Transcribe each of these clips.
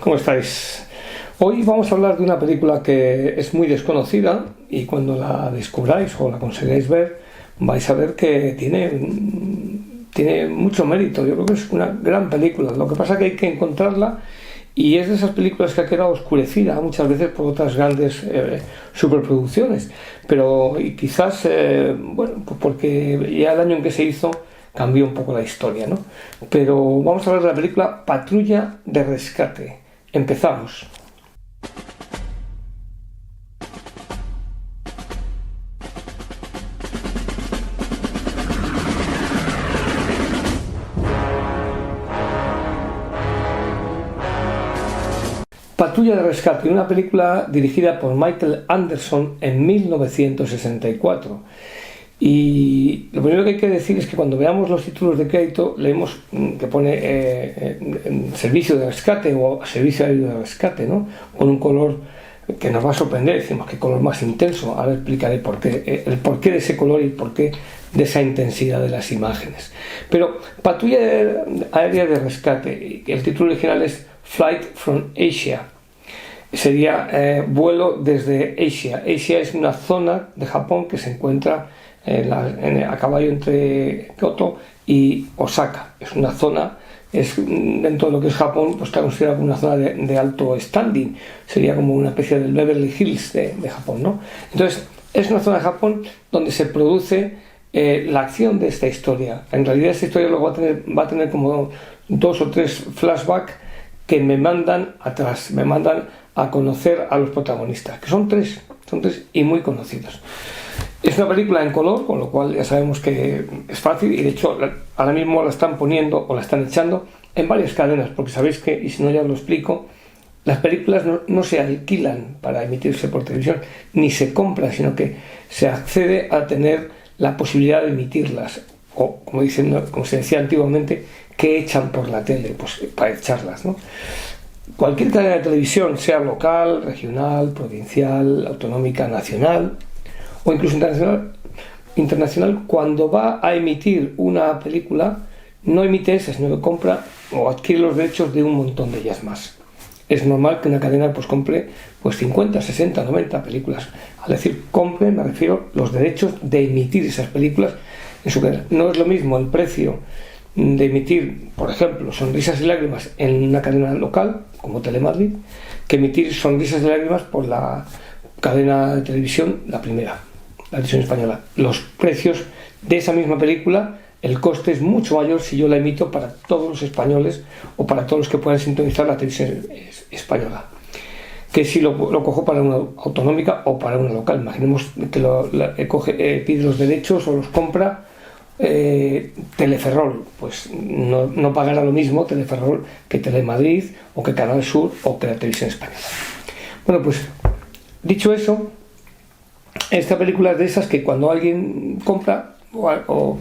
¿Cómo estáis? Hoy vamos a hablar de una película que es muy desconocida y cuando la descubráis o la consigáis ver vais a ver que tiene mucho mérito. Yo creo que es una gran película. Lo que pasa es que hay que encontrarla y es de esas películas que ha quedado oscurecida muchas veces por otras grandes superproducciones. Pero y quizás, pues porque ya el año en que se hizo cambió un poco la historia, ¿no? Pero vamos a hablar de la película Patrulla de Rescate. Empezamos. Patrulla de Rescate, una película dirigida por Michael Anderson en 1964. Y lo primero que hay que decir es que cuando veamos los títulos de crédito leemos que pone servicio de rescate o servicio aéreo de rescate, ¿no? Con un color que nos va a sorprender. Decimos qué color más intenso. Ahora explicaré el porqué de ese color y el porqué de esa intensidad de las imágenes. Pero Patrulla aérea de rescate, el título original es Flight from Asia. Sería vuelo desde Asia. Asia es una zona de Japón que se encuentra a caballo entre Kyoto y Osaka. Es una zona, dentro de lo que es Japón, pues está considerada como una zona de alto standing. Sería como una especie del Beverly Hills de Japón, ¿no? Entonces, es una zona de Japón donde se produce la acción de esta historia. En realidad, esta historia luego va a tener como 2 o 3 flashbacks que me mandan atrás, me mandan a conocer a los protagonistas, que son tres y muy conocidos. Es una película en color, con lo cual ya sabemos que es fácil y de hecho ahora mismo la están poniendo o la están echando en varias cadenas, porque sabéis que, y si no ya os lo explico, las películas no se alquilan para emitirse por televisión, ni se compran, sino que se accede a tener la posibilidad de emitirlas, o como se decía antiguamente, que echan por la tele, pues para echarlas, ¿no? Cualquier cadena de televisión, sea local, regional, provincial, autonómica, nacional o incluso internacional, cuando va a emitir una película, no emite esa, sino que compra o adquiere los derechos de un montón de ellas más. Es normal que una cadena pues compre 50, 60, 90 películas. Al decir compre, me refiero a los derechos de emitir esas películas en su cadena. No es lo mismo el precio de emitir, por ejemplo, Sonrisas y Lágrimas en una cadena local, como Telemadrid, que emitir Sonrisas y Lágrimas por la cadena de televisión, la primera, la televisión española. Los precios de esa misma película, el coste es mucho mayor si yo la emito para todos los españoles o para todos los que puedan sintonizar la televisión española, que si lo cojo para una autonómica o para una local. Imaginemos que pide los derechos o los compra Teleferrol, pues no pagará lo mismo Teleferrol que Telemadrid o que Canal Sur o que la televisión española. Bueno, pues dicho eso, esta película es de esas que cuando alguien compra o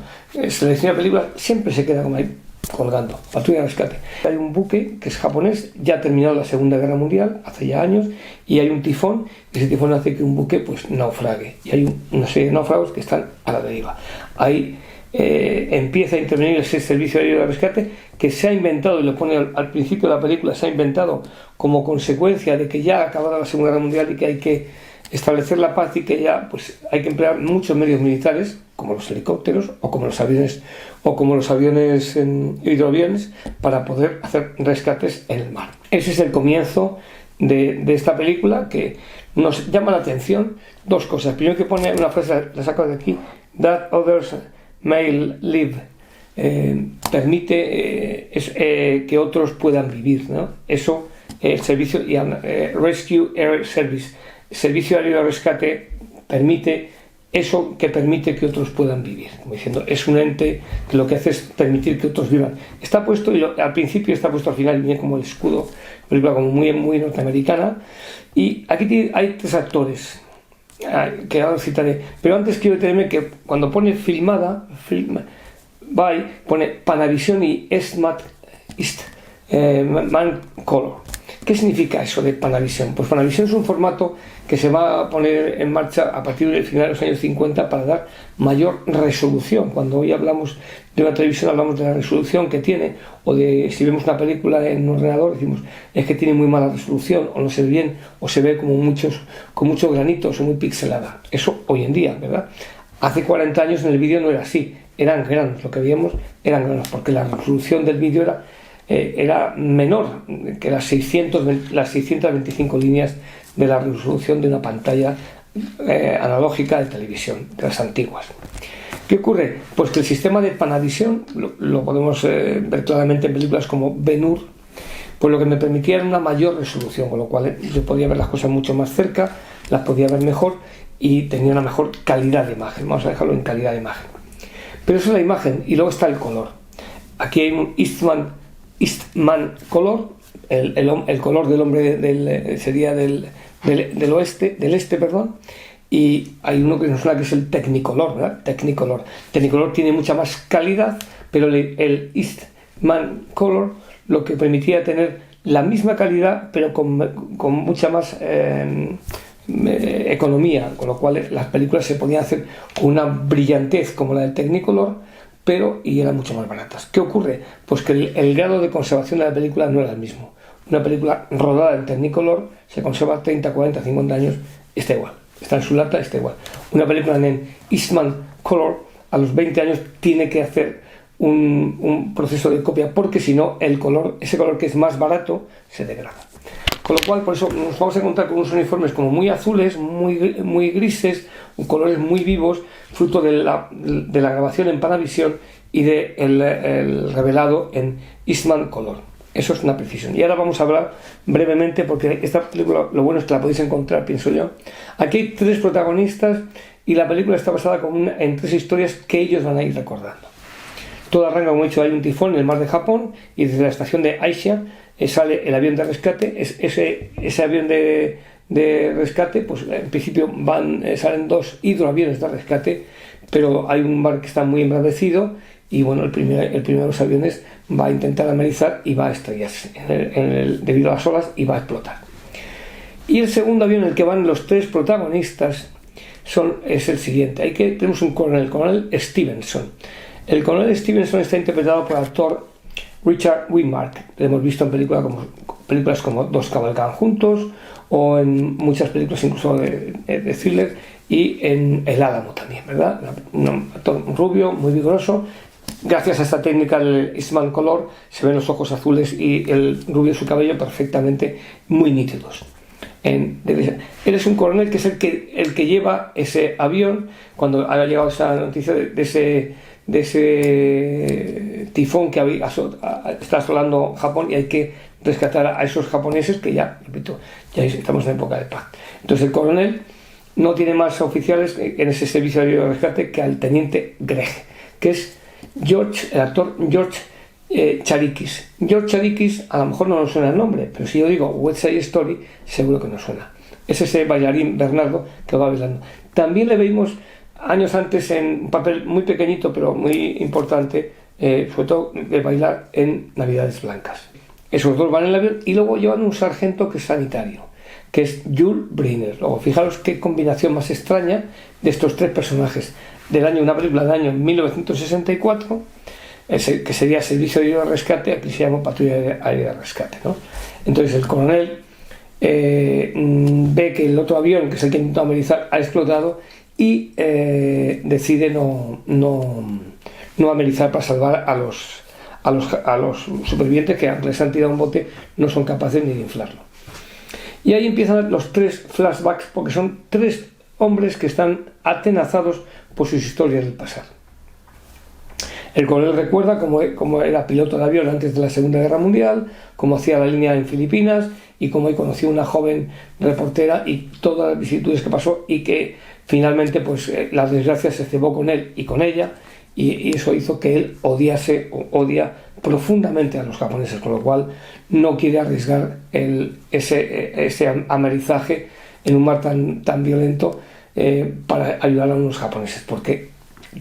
selecciona películas siempre se queda como ahí colgando. Patrulla de Rescate. Hay un buque que es japonés, ya ha terminado la Segunda Guerra Mundial hace ya años, y hay un tifón, y ese tifón hace que un buque pues naufrague, y hay una serie de náufragos que están a la deriva. Ahí empieza a intervenir ese servicio aéreo de rescate que se ha inventado, y lo pone al principio de la película, se ha inventado como consecuencia de que ya ha acabado la Segunda Guerra Mundial y que hay que establecer la paz y que ya pues hay que emplear muchos medios militares como los helicópteros o como los aviones hidroaviones para poder hacer rescates en el mar. Ese es el comienzo de esta película, que nos llama la atención dos cosas. Primero, que pone una frase, la saco de aquí: That others may live, permite que otros puedan vivir, ¿no? Eso, el servicio Rescue Air Service, servicio aéreo de rescate, permite eso, que permite que otros puedan vivir. Como diciendo, es un ente que lo que hace es permitir que otros vivan. Está puesto, al principio está puesto al final, y viene como el escudo, película como muy, muy norteamericana. Y aquí hay 3 actores que ahora citaré, pero antes quiero detenerme que cuando pone filmada pone Panavision y East Man Color. ¿Qué significa eso de Panavision? Pues Panavision es un formato que se va a poner en marcha a partir del final de los años 50 para dar mayor resolución. Cuando hoy hablamos de una televisión hablamos de la resolución que tiene, o de si vemos una película en un ordenador decimos es que tiene muy mala resolución, o no se ve bien, o se ve como con muchos granitos o muy pixelada. Eso hoy en día, ¿verdad? Hace 40 años en el vídeo no era así, eran granos, lo que veíamos eran granos, porque la resolución del vídeo era menor que las 625 líneas de la resolución de una pantalla analógica de televisión, de las antiguas. ¿Qué ocurre? Pues que el sistema de Panavision, lo podemos ver claramente en películas como Ben-Hur, pues lo que me permitía era una mayor resolución, con lo cual yo podía ver las cosas mucho más cerca, las podía ver mejor y tenía una mejor calidad de imagen. Vamos a dejarlo en calidad de imagen. Pero eso es la imagen, y luego está el color. Aquí hay un Eastman Color, el color del hombre sería del este, perdón, y hay uno que nos suena que es el Technicolor, ¿verdad? Technicolor tiene mucha más calidad, pero el Eastman Color lo que permitía tener la misma calidad, pero con mucha más economía, con lo cual las películas se podían hacer con una brillantez como la del Technicolor, y eran mucho más baratas. ¿Qué ocurre? Pues que el grado de conservación de la película no era el mismo. Una película rodada en Technicolor se conserva 30, 40, 50 años, está igual. Está en su lata, está igual. Una película en Eastman Color a los 20 años tiene que hacer un proceso de copia, porque si no ese color que es más barato se degrada. Con lo cual, por eso nos vamos a encontrar con unos uniformes como muy azules, muy grises, colores muy vivos, fruto de la grabación en Panavision y del revelado en Eastman Color. Eso es una precisión. Y ahora vamos a hablar brevemente, porque esta película, lo bueno es que la podéis encontrar, pienso yo. Aquí hay 3 protagonistas y la película está basada en 3 historias que ellos van a ir recordando. Todo arranca, como he dicho, hay un tifón en el mar de Japón, y desde la estación de Aisha sale el avión de rescate. Ese avión de rescate, pues en principio salen 2 hidroaviones de rescate, pero hay un mar que está muy embravecido, y bueno, el primero de los aviones va a intentar amerizar y va a estrellarse debido a las olas, y va a explotar. Y el segundo avión en el que van los 3 protagonistas es el siguiente. Tenemos un coronel Stevenson. El coronel Stevenson está interpretado por el actor Richard Widmark. Lo hemos visto en películas como Dos cabalgan juntos, o en muchas películas incluso de thriller, y en El Álamo también, ¿verdad? Un actor rubio, muy vigoroso. Gracias a esta técnica del Eastman Color se ven los ojos azules y el rubio de su cabello perfectamente muy nítidos. Él es un coronel que es el que lleva ese avión cuando haya llegado esa noticia de ese tifón que está asolando Japón, y hay que rescatar a esos japoneses que ya estamos en época de paz. Entonces el coronel no tiene más oficiales en ese servicio de rescate que al teniente Greg, que es el actor George Charikis. George Charikis, a lo mejor no nos suena el nombre, pero si yo digo West Side Story, seguro que nos suena. Es ese bailarín Bernardo que va bailando. También le vimos años antes en un papel muy pequeñito pero muy importante, sobre todo de bailar en Navidades Blancas. Esos 2 van en el avión y luego llevan un sargento que es sanitario, que es Jules Briner. Luego, fijaros qué combinación más extraña de estos 3 personajes una película del año 1964, que sería Servicio de Rescate, aquí se llama Patrulla Aérea de Rescate, ¿no? Entonces el coronel ve que el otro avión, que es el que intentó amerizar, ha explotado, y decide no amerizar para salvar a los supervivientes, que aunque les han tirado un bote no son capaces ni de inflarlo. Y ahí empiezan los 3 flashbacks, porque son 3 hombres que están atenazados por sus historias del pasado. El coronel recuerda cómo era piloto de avión antes de la Segunda Guerra Mundial, cómo hacía la línea en Filipinas, y cómo ahí conoció a una joven reportera y todas las vicisitudes que pasó, y que finalmente pues la desgracia se cebó con él y con ella, y eso hizo que él odia profundamente a los japoneses, con lo cual no quiere arriesgar ese amerizaje en un mar tan violento para ayudar a unos japoneses, porque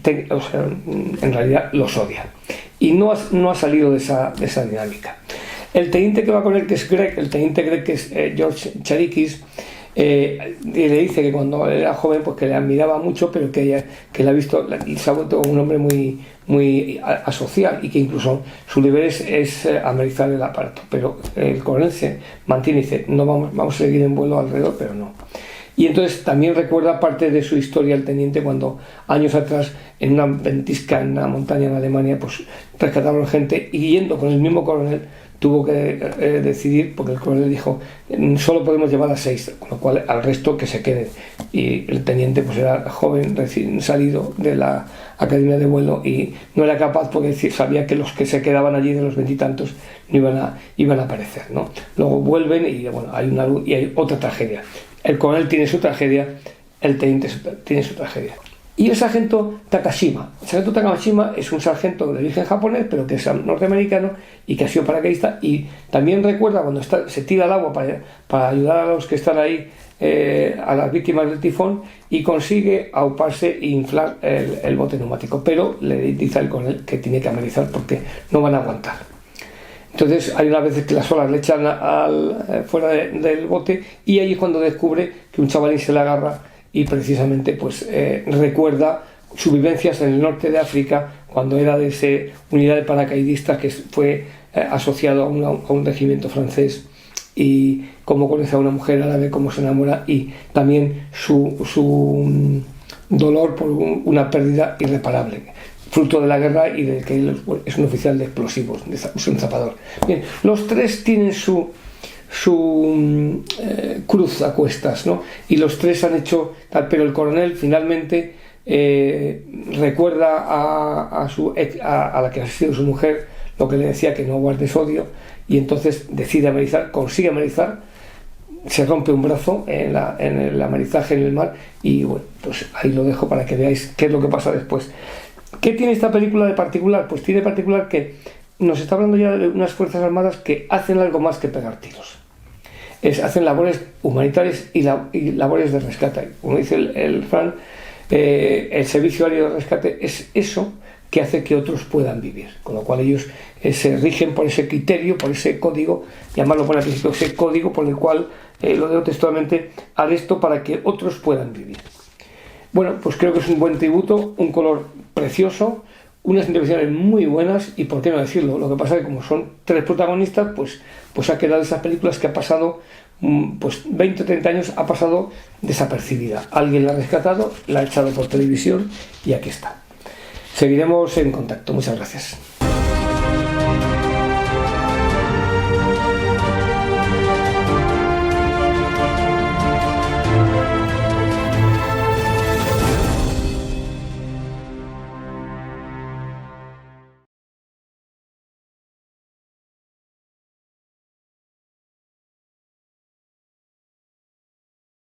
en realidad los odia, y no ha salido de esa dinámica. El teniente que va con él, que es Greg, el teniente Greg, que es George Charikis, y le dice que cuando era joven pues que le admiraba mucho, pero que le ha visto y se ha vuelto un hombre muy asocial, y que incluso su deber es amenizar el aparato. Pero el coronel se mantiene y dice, no, vamos a seguir en vuelo alrededor, pero no. Y entonces también recuerda parte de su historia el teniente, cuando años atrás en una ventisca en una montaña en Alemania pues rescataron gente, y yendo con el mismo coronel tuvo que decidir, porque el coronel dijo solo podemos llevar a 6, con lo cual al resto que se queden, y el teniente pues era joven, recién salido de la academia de vuelo, y no era capaz, porque sabía que los que se quedaban allí de los 20 y tantos no iban a aparecer, ¿no? Luego vuelven y bueno, hay una luz y hay otra tragedia. El coronel tiene su tragedia, el teniente tiene su tragedia. Y el sargento Takashima. El sargento Takashima es un sargento de origen japonés, pero que es norteamericano y que ha sido paracaidista, y también recuerda cuando se tira al agua para ayudar a los que están ahí, a las víctimas del tifón, y consigue auparse e inflar el bote neumático, pero le dice al coronel que tiene que amenizar porque no van a aguantar. Entonces hay unas veces que las olas le echan fuera del bote, y ahí es cuando descubre que un chavalín se le agarra, y precisamente pues recuerda sus vivencias en el norte de África, cuando era de esa unidad de paracaidistas que fue asociado a un regimiento francés, y cómo conoce a una mujer árabe, cómo se enamora, y también su dolor por una pérdida irreparable, fruto de la guerra, y de que él es un oficial de explosivos, es un zapador. Bien, los tres tienen su cruz a cuestas, ¿no? Y los tres han hecho tal, pero el coronel finalmente recuerda a la que ha sido su mujer lo que le decía, que no guardes odio, y entonces decide amenizar, consigue amenizar, se rompe un brazo en el amenizaje en el mar, y bueno, pues ahí lo dejo para que veáis qué es lo que pasa después. ¿Qué tiene esta película de particular? Pues tiene de particular que nos está hablando ya de unas fuerzas armadas que hacen algo más que pegar tiros. Hacen labores humanitarias y labores de rescate. Como dice el Fran, el servicio aéreo de rescate es eso que hace que otros puedan vivir, con lo cual ellos se rigen por ese criterio, por ese código, llamarlo por el principio, ese código por el cual, lo leo textualmente, haré esto para que otros puedan vivir. Bueno, pues creo que es un buen tributo, un color precioso, unas intervenciones muy buenas, y por qué no decirlo, lo que pasa es que como son tres protagonistas, pues ha quedado esas películas que ha pasado, pues 20 o 30 años ha pasado desapercibida. Alguien la ha rescatado, la ha echado por televisión, y aquí está. Seguiremos en contacto. Muchas gracias.